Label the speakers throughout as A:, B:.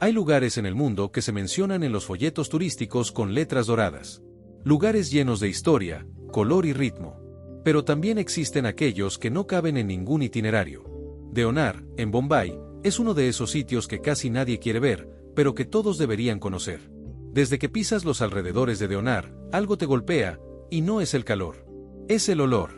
A: Hay lugares en el mundo que se mencionan en los folletos turísticos con letras doradas. Lugares llenos de historia, color y ritmo. Pero también existen aquellos que no caben en ningún itinerario. Deonar, en Bombay, es uno de esos sitios que casi nadie quiere ver, pero que todos deberían conocer. Desde que pisas los alrededores de Deonar, algo te golpea, y no es el calor. Es el olor.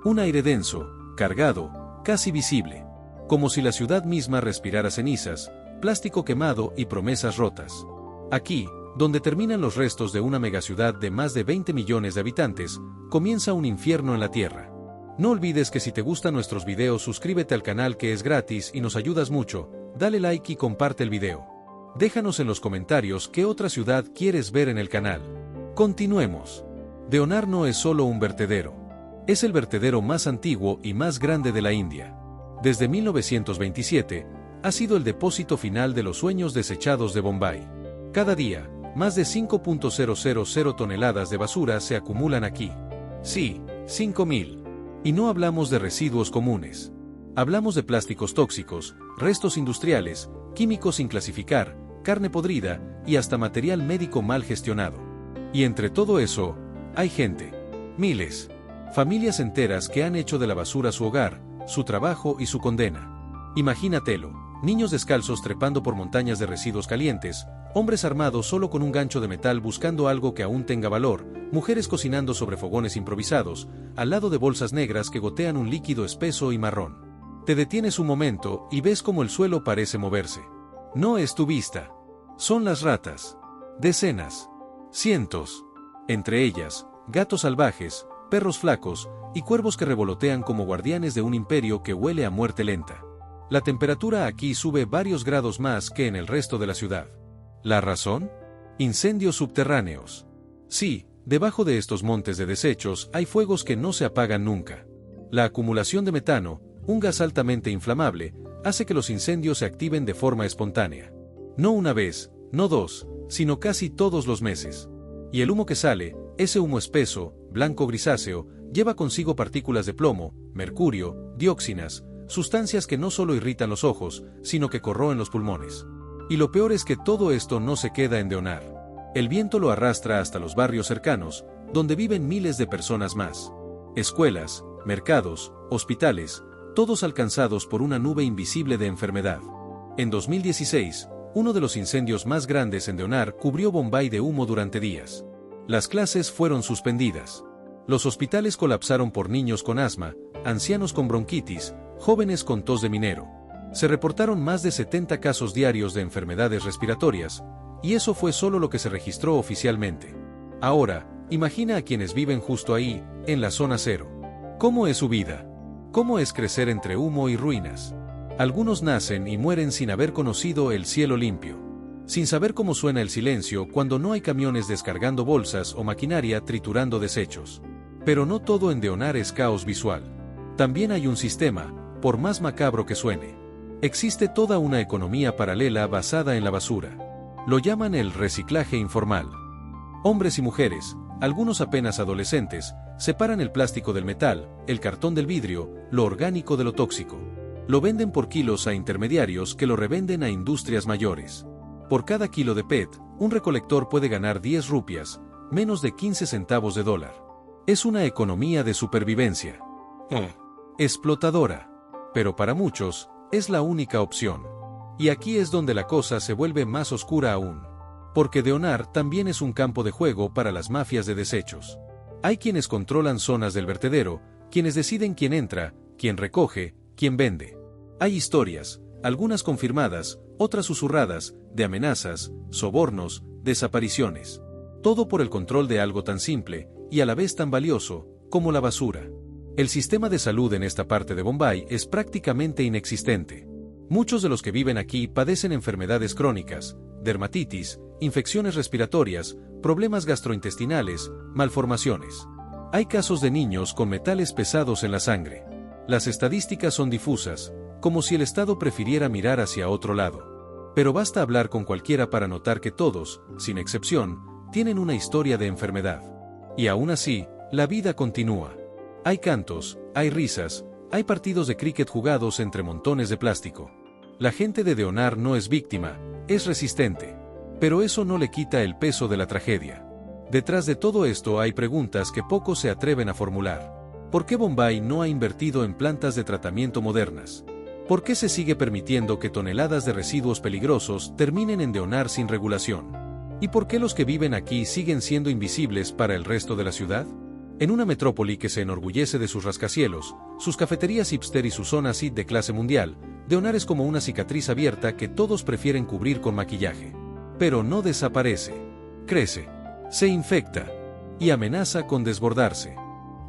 A: Un aire denso, cargado, casi visible. Como si la ciudad misma respirara cenizas, plástico quemado y promesas rotas. Aquí, donde terminan los restos de una megaciudad de más de 20 millones de habitantes, comienza un infierno en la tierra. No olvides que si te gustan nuestros videos, suscríbete al canal, que es gratis y nos ayudas mucho, dale like y comparte el video. Déjanos en los comentarios qué otra ciudad quieres ver en el canal. Continuemos. Deonar no es solo un vertedero. Es el vertedero más antiguo y más grande de la India. Desde 1927, ha sido el depósito final de los sueños desechados de Bombay. Cada día, más de 5.000 toneladas de basura se acumulan aquí. Sí, 5.000. Y no hablamos de residuos comunes. Hablamos de plásticos tóxicos, restos industriales, químicos sin clasificar, carne podrida y hasta material médico mal gestionado. Y entre todo eso, hay gente. Miles. Familias enteras que han hecho de la basura su hogar, su trabajo y su condena. Imagínatelo. Niños descalzos trepando por montañas de residuos calientes, hombres armados solo con un gancho de metal buscando algo que aún tenga valor, mujeres cocinando sobre fogones improvisados, al lado de bolsas negras que gotean un líquido espeso y marrón. Te detienes un momento y ves cómo el suelo parece moverse. No es tu vista. Son las ratas. Decenas. Cientos. Entre ellas, gatos salvajes, perros flacos y cuervos que revolotean como guardianes de un imperio que huele a muerte lenta. La temperatura aquí sube varios grados más que en el resto de la ciudad. ¿La razón? Incendios subterráneos. Sí, debajo de estos montes de desechos hay fuegos que no se apagan nunca. La acumulación de metano, un gas altamente inflamable, hace que los incendios se activen de forma espontánea. No una vez, no dos, sino casi todos los meses. Y el humo que sale, ese humo espeso, blanco grisáceo, lleva consigo partículas de plomo, mercurio, dioxinas, sustancias que no solo irritan los ojos, sino que corroen los pulmones. Y lo peor es que todo esto no se queda en Deonar. El viento lo arrastra hasta los barrios cercanos, donde viven miles de personas más. Escuelas, mercados, hospitales, todos alcanzados por una nube invisible de enfermedad. En 2016, uno de los incendios más grandes en Deonar cubrió Bombay de humo durante días. Las clases fueron suspendidas. Los hospitales colapsaron por niños con asma, ancianos con bronquitis, jóvenes con tos de minero. Se reportaron más de 70 casos diarios de enfermedades respiratorias, y eso fue solo lo que se registró oficialmente. Ahora, imagina a quienes viven justo ahí, en la zona cero. ¿Cómo es su vida? ¿Cómo es crecer entre humo y ruinas? Algunos nacen y mueren sin haber conocido el cielo limpio, sin saber cómo suena el silencio cuando no hay camiones descargando bolsas o maquinaria triturando desechos. Pero no todo en Deonar es caos visual. También hay un sistema, por más macabro que suene. Existe toda una economía paralela basada en la basura. Lo llaman el reciclaje informal. Hombres y mujeres, algunos apenas adolescentes, separan el plástico del metal, el cartón del vidrio, lo orgánico de lo tóxico. Lo venden por kilos a intermediarios que lo revenden a industrias mayores. Por cada kilo de PET, un recolector puede ganar 10 rupias, menos de 15 centavos de dólar. Es una economía de supervivencia. Explotadora. Pero para muchos, es la única opción. Y aquí es donde la cosa se vuelve más oscura aún. Porque Deonar también es un campo de juego para las mafias de desechos. Hay quienes controlan zonas del vertedero, quienes deciden quién entra, quién recoge, quién vende. Hay historias, algunas confirmadas, otras susurradas, de amenazas, sobornos, desapariciones. Todo por el control de algo tan simple, y a la vez tan valioso, como la basura. El sistema de salud en esta parte de Bombay es prácticamente inexistente. Muchos de los que viven aquí padecen enfermedades crónicas, dermatitis, infecciones respiratorias, problemas gastrointestinales, malformaciones. Hay casos de niños con metales pesados en la sangre. Las estadísticas son difusas, como si el Estado prefiriera mirar hacia otro lado. Pero basta hablar con cualquiera para notar que todos, sin excepción, tienen una historia de enfermedad. Y aún así, la vida continúa. Hay cantos, hay risas, hay partidos de cricket jugados entre montones de plástico. La gente de Deonar no es víctima, es resistente. Pero eso no le quita el peso de la tragedia. Detrás de todo esto hay preguntas que pocos se atreven a formular. ¿Por qué Bombay no ha invertido en plantas de tratamiento modernas? ¿Por qué se sigue permitiendo que toneladas de residuos peligrosos terminen en Deonar sin regulación? ¿Y por qué los que viven aquí siguen siendo invisibles para el resto de la ciudad? En una metrópoli que se enorgullece de sus rascacielos, sus cafeterías hipster y sus zonas IT de clase mundial, Deonar es como una cicatriz abierta que todos prefieren cubrir con maquillaje. Pero no desaparece. Crece. Se infecta. Y amenaza con desbordarse.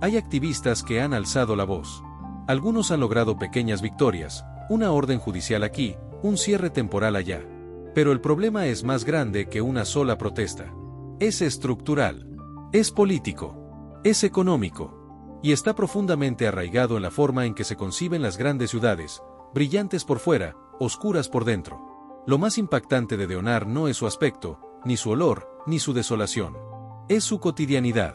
A: Hay activistas que han alzado la voz. Algunos han logrado pequeñas victorias, una orden judicial aquí, un cierre temporal allá. Pero el problema es más grande que una sola protesta. Es estructural. Es político. Es económico. Y está profundamente arraigado en la forma en que se conciben las grandes ciudades, brillantes por fuera, oscuras por dentro. Lo más impactante de Deonar no es su aspecto, ni su olor, ni su desolación. Es su cotidianidad.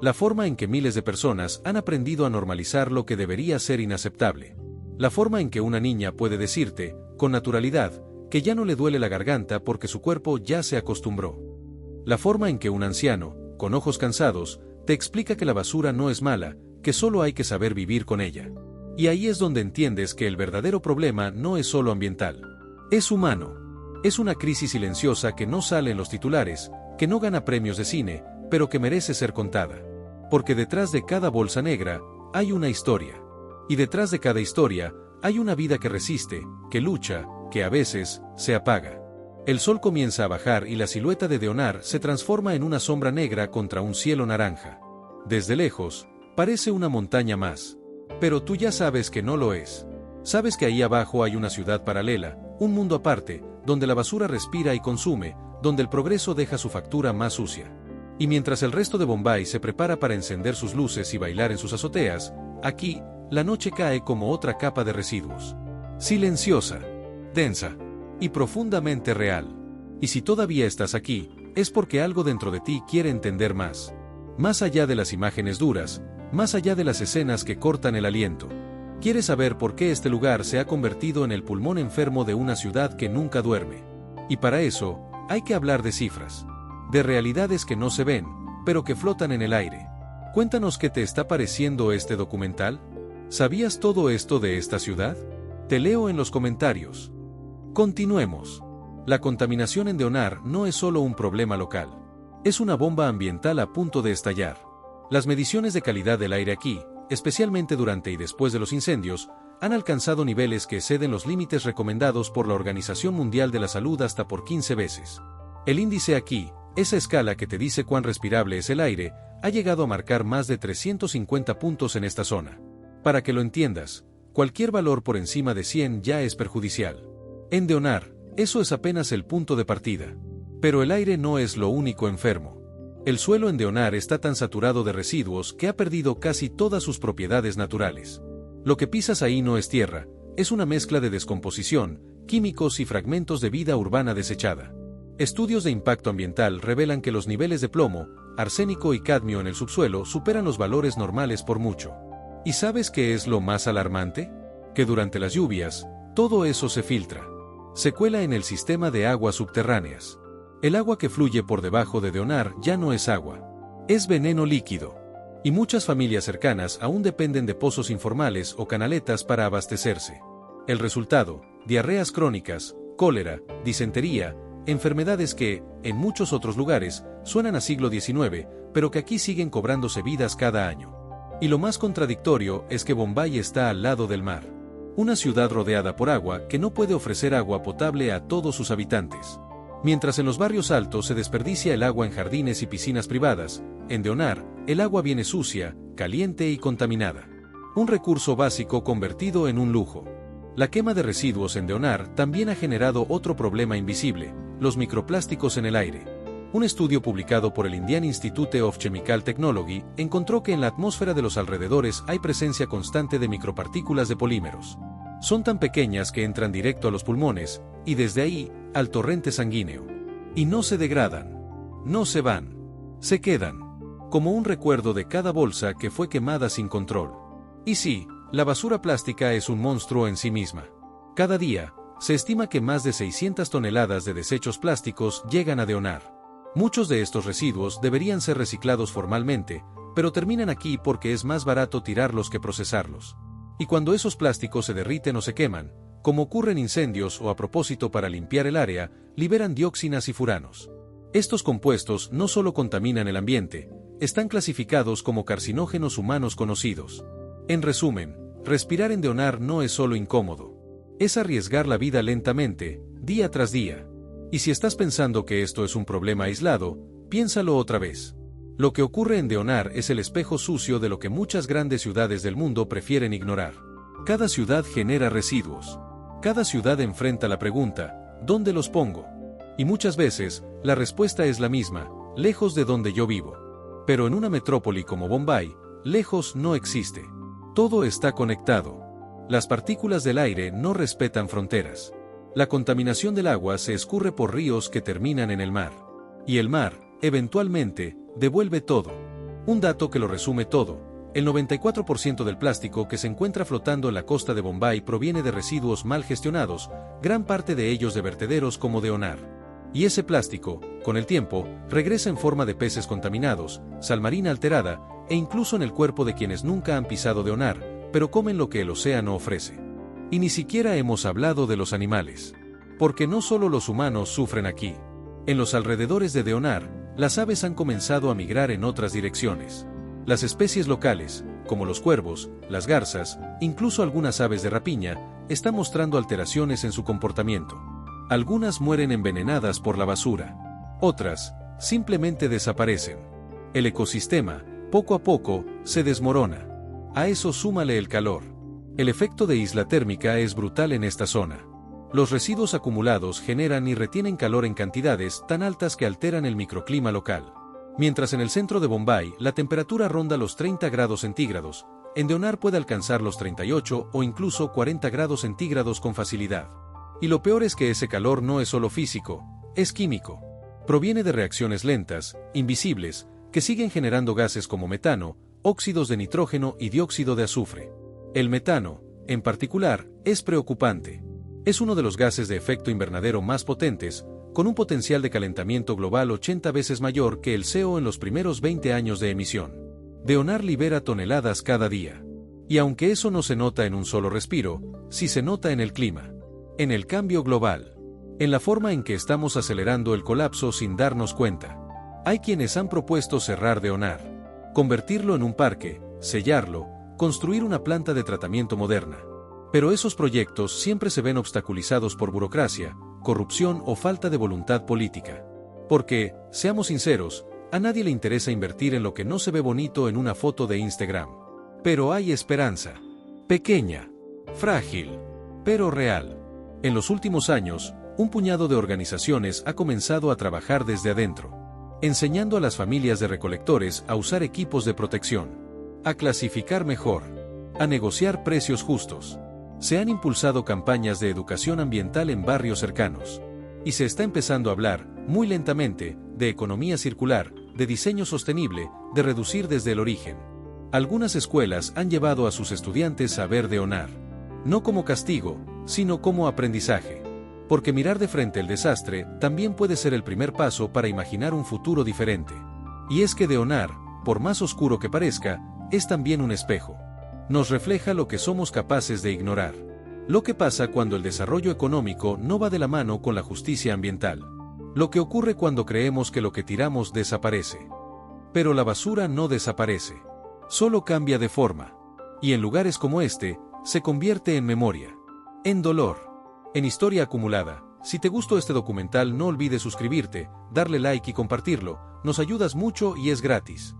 A: La forma en que miles de personas han aprendido a normalizar lo que debería ser inaceptable. La forma en que una niña puede decirte, con naturalidad, que ya no le duele la garganta porque su cuerpo ya se acostumbró. La forma en que un anciano, con ojos cansados, te explica que la basura no es mala, que solo hay que saber vivir con ella. Y ahí es donde entiendes que el verdadero problema no es solo ambiental. Es humano. Es una crisis silenciosa que no sale en los titulares, que no gana premios de cine, pero que merece ser contada. Porque detrás de cada bolsa negra, hay una historia. Y detrás de cada historia, hay una vida que resiste, que lucha, que a veces, se apaga. El sol comienza a bajar y la silueta de Deonar se transforma en una sombra negra contra un cielo naranja. Desde lejos, parece una montaña más. Pero tú ya sabes que no lo es. Sabes que ahí abajo hay una ciudad paralela, un mundo aparte, donde la basura respira y consume, donde el progreso deja su factura más sucia. Y mientras el resto de Bombay se prepara para encender sus luces y bailar en sus azoteas, aquí, la noche cae como otra capa de residuos. Silenciosa, densa y profundamente real. Y si todavía estás aquí, es porque algo dentro de ti quiere entender más. Más allá de las imágenes duras, más allá de las escenas que cortan el aliento. Quieres saber por qué este lugar se ha convertido en el pulmón enfermo de una ciudad que nunca duerme. Y para eso, hay que hablar de cifras. De realidades que no se ven, pero que flotan en el aire. Cuéntanos qué te está pareciendo este documental. ¿Sabías todo esto de esta ciudad? Te leo en los comentarios. Continuemos. La contaminación en Deonar no es solo un problema local. Es una bomba ambiental a punto de estallar. Las mediciones de calidad del aire aquí, especialmente durante y después de los incendios, han alcanzado niveles que exceden los límites recomendados por la Organización Mundial de la Salud hasta por 15 veces. El índice aquí, esa escala que te dice cuán respirable es el aire, ha llegado a marcar más de 350 puntos en esta zona. Para que lo entiendas, cualquier valor por encima de 100 ya es perjudicial. En Deonar, eso es apenas el punto de partida. Pero el aire no es lo único enfermo. El suelo en Deonar está tan saturado de residuos que ha perdido casi todas sus propiedades naturales. Lo que pisas ahí no es tierra, es una mezcla de descomposición, químicos y fragmentos de vida urbana desechada. Estudios de impacto ambiental revelan que los niveles de plomo, arsénico y cadmio en el subsuelo superan los valores normales por mucho. ¿Y sabes qué es lo más alarmante? Que durante las lluvias, todo eso se filtra. Se cuela en el sistema de aguas subterráneas. El agua que fluye por debajo de Deonar ya no es agua. Es veneno líquido. Y muchas familias cercanas aún dependen de pozos informales o canaletas para abastecerse. El resultado, diarreas crónicas, cólera, disentería, enfermedades que, en muchos otros lugares, suenan a siglo XIX, pero que aquí siguen cobrándose vidas cada año. Y lo más contradictorio es que Bombay está al lado del mar. Una ciudad rodeada por agua que no puede ofrecer agua potable a todos sus habitantes. Mientras en los barrios altos se desperdicia el agua en jardines y piscinas privadas, en Deonar, el agua viene sucia, caliente y contaminada. Un recurso básico convertido en un lujo. La quema de residuos en Deonar también ha generado otro problema invisible, los microplásticos en el aire. Un estudio publicado por el Indian Institute of Chemical Technology encontró que en la atmósfera de los alrededores hay presencia constante de micropartículas de polímeros. Son tan pequeñas que entran directo a los pulmones, y desde ahí, al torrente sanguíneo. Y no se degradan. No se van. Se quedan. Como un recuerdo de cada bolsa que fue quemada sin control. Y sí, la basura plástica es un monstruo en sí misma. Cada día, Se estima que más de 600 toneladas de desechos plásticos llegan a Deonar. Muchos de estos residuos deberían ser reciclados formalmente, pero terminan aquí porque es más barato tirarlos que procesarlos. Y cuando esos plásticos se derriten o se queman, como ocurre en incendios o a propósito para limpiar el área, liberan dioxinas y furanos. Estos compuestos no solo contaminan el ambiente, están clasificados como carcinógenos humanos conocidos. En resumen, respirar en Deonar no es solo incómodo. Es arriesgar la vida lentamente, día tras día. Y si estás pensando que esto es un problema aislado, piénsalo otra vez. Lo que ocurre en Deonar es el espejo sucio de lo que muchas grandes ciudades del mundo prefieren ignorar. Cada ciudad genera residuos. Cada ciudad enfrenta la pregunta, ¿dónde los pongo? Y muchas veces, la respuesta es la misma, lejos de donde yo vivo. Pero en una metrópoli como Bombay, lejos no existe. Todo está conectado. Las partículas del aire no respetan fronteras. La contaminación del agua se escurre por ríos que terminan en el mar. Y el mar, eventualmente, devuelve todo. Un dato que lo resume todo: el 94% del plástico que se encuentra flotando en la costa de Bombay proviene de residuos mal gestionados, gran parte de ellos de vertederos como Deonar. Y ese plástico, con el tiempo, regresa en forma de peces contaminados, sal marina alterada, e incluso en el cuerpo de quienes nunca han pisado Deonar, pero comen lo que el océano ofrece. Y ni siquiera hemos hablado de los animales. Porque no solo los humanos sufren aquí. En los alrededores de Deonar, las aves han comenzado a migrar en otras direcciones. Las especies locales, como los cuervos, las garzas, incluso algunas aves de rapiña, están mostrando alteraciones en su comportamiento. Algunas mueren envenenadas por la basura. Otras, simplemente desaparecen. El ecosistema, poco a poco, se desmorona. A eso súmale el calor. El efecto de isla térmica es brutal en esta zona. Los residuos acumulados generan y retienen calor en cantidades tan altas que alteran el microclima local. Mientras en el centro de Bombay la temperatura ronda los 30 grados centígrados, en Deonar puede alcanzar los 38 o incluso 40 grados centígrados con facilidad. Y lo peor es que ese calor no es solo físico, es químico. Proviene de reacciones lentas, invisibles, que siguen generando gases como metano, óxidos de nitrógeno y dióxido de azufre. El metano, en particular, es preocupante. Es uno de los gases de efecto invernadero más potentes, con un potencial de calentamiento global 80 veces mayor que el CO en los primeros 20 años de emisión. Deonar libera toneladas cada día. Y aunque eso no se nota en un solo respiro, sí se nota en el clima. En el cambio global. En la forma en que estamos acelerando el colapso sin darnos cuenta. Hay quienes han propuesto cerrar Deonar. Convertirlo en un parque, sellarlo, construir una planta de tratamiento moderna. Pero esos proyectos siempre se ven obstaculizados por burocracia, corrupción o falta de voluntad política. Porque, seamos sinceros, a nadie le interesa invertir en lo que no se ve bonito en una foto de Instagram. Pero hay esperanza. Pequeña, frágil, pero real. En los últimos años, un puñado de organizaciones ha comenzado a trabajar desde adentro, enseñando a las familias de recolectores a usar equipos de protección, a clasificar mejor, a negociar precios justos. Se han impulsado campañas de educación ambiental en barrios cercanos. Y se está empezando a hablar, muy lentamente, de economía circular, de diseño sostenible, de reducir desde el origen. Algunas escuelas han llevado a sus estudiantes a ver Deonar. No como castigo, sino como aprendizaje. Porque mirar de frente el desastre también puede ser el primer paso para imaginar un futuro diferente. Y es que Deonar, por más oscuro que parezca, es también un espejo. Nos refleja lo que somos capaces de ignorar. Lo que pasa cuando el desarrollo económico no va de la mano con la justicia ambiental. Lo que ocurre cuando creemos que lo que tiramos desaparece. Pero la basura no desaparece. Solo cambia de forma. Y en lugares como este, se convierte en memoria. En dolor. En historia acumulada. Si te gustó este documental no olvides suscribirte, darle like y compartirlo, nos ayudas mucho y es gratis.